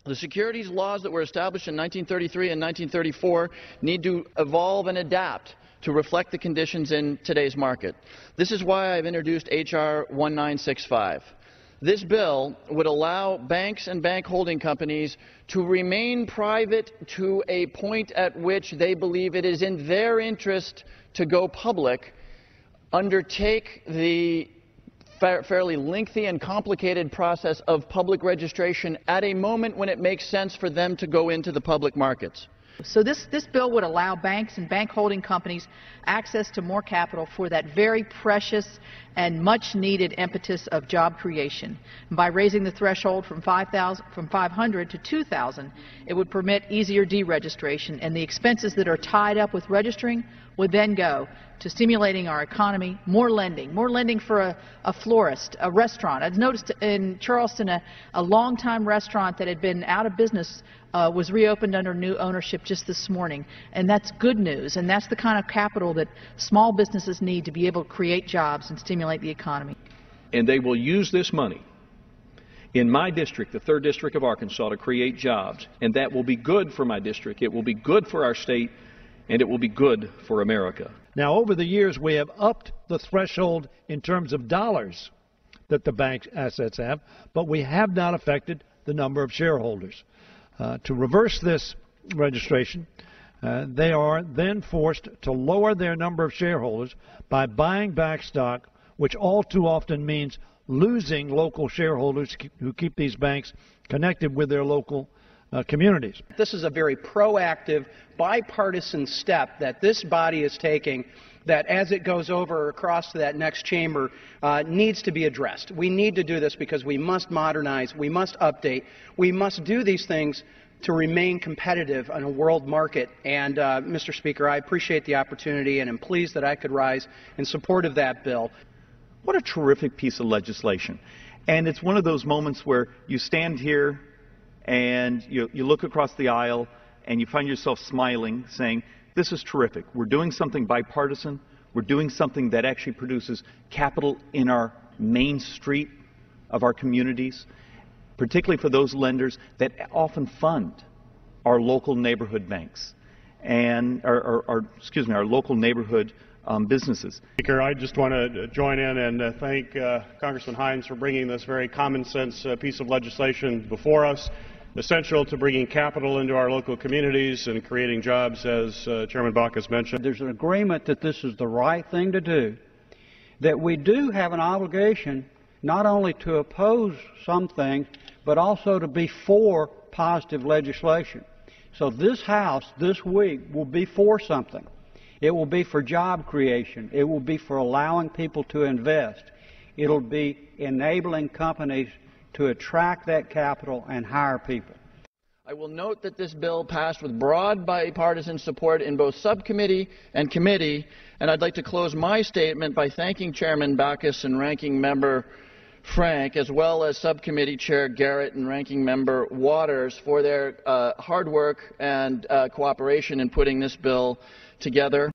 The securities laws that were established in 1933 and 1934 need to evolve and adapt to reflect the conditions in today's market. This is why I've introduced H.R. 1965. This bill would allow banks and bank holding companies to remain private to a point at which they believe it is in their interest to go public, undertake the fairly lengthy and complicated process of public registration at a moment when it makes sense for them to go into the public markets. So this bill would allow banks and bank holding companies access to more capital for that very precious and much needed impetus of job creation. And by raising the threshold from 500 to 2,000, it would permit easier deregistration, and the expenses that are tied up with registering would then go to stimulating our economy, more lending for a florist, a restaurant. I've noticed in Charleston a long-time restaurant that had been out of business was reopened under new ownership just this morning, and that's good news, and that's the kind of capital that small businesses need to be able to create jobs and stimulate the economy. And they will use this money in my district, the 3rd District of Arkansas, to create jobs, and that will be good for my district, it will be good for our state, and it will be good for America. Now, over the years, we have upped the threshold in terms of dollars that the bank assets have, but we have not affected the number of shareholders. To reverse this registration, they are then forced to lower their number of shareholders by buying back stock, which all too often means losing local shareholders who keep these banks connected with their local communities. This is a very proactive, bipartisan step that this body is taking that, as it goes over across to that next chamber, needs to be addressed. We need to do this because we must modernize, we must update, we must do these things to remain competitive on a world market. And, Mr. Speaker, I appreciate the opportunity and am pleased that I could rise in support of that bill. What a terrific piece of legislation. And it's one of those moments where you stand here and you look across the aisle and you find yourself smiling, saying, this is terrific. We're doing something bipartisan. We're doing something that actually produces capital in our main street of our communities, particularly for those lenders that often fund our local neighborhood banks and our local neighborhood businesses. Speaker, I just want to join in and thank Congressman Hines for bringing this very common sense piece of legislation before us, essential to bringing capital into our local communities and creating jobs, as Chairman Bachus mentioned. There's an agreement that this is the right thing to do, that we do have an obligation not only to oppose some things, but also to be for positive legislation. So this House this week will be for something. It will be for job creation. It will be for allowing people to invest. It will be enabling companies to attract that capital and hire people. I will note that this bill passed with broad bipartisan support in both subcommittee and committee, and I'd like to close my statement by thanking Chairman Bachus and Ranking Member Frank, as well as Subcommittee Chair Garrett and Ranking Member Waters, for their hard work and cooperation in putting this bill together.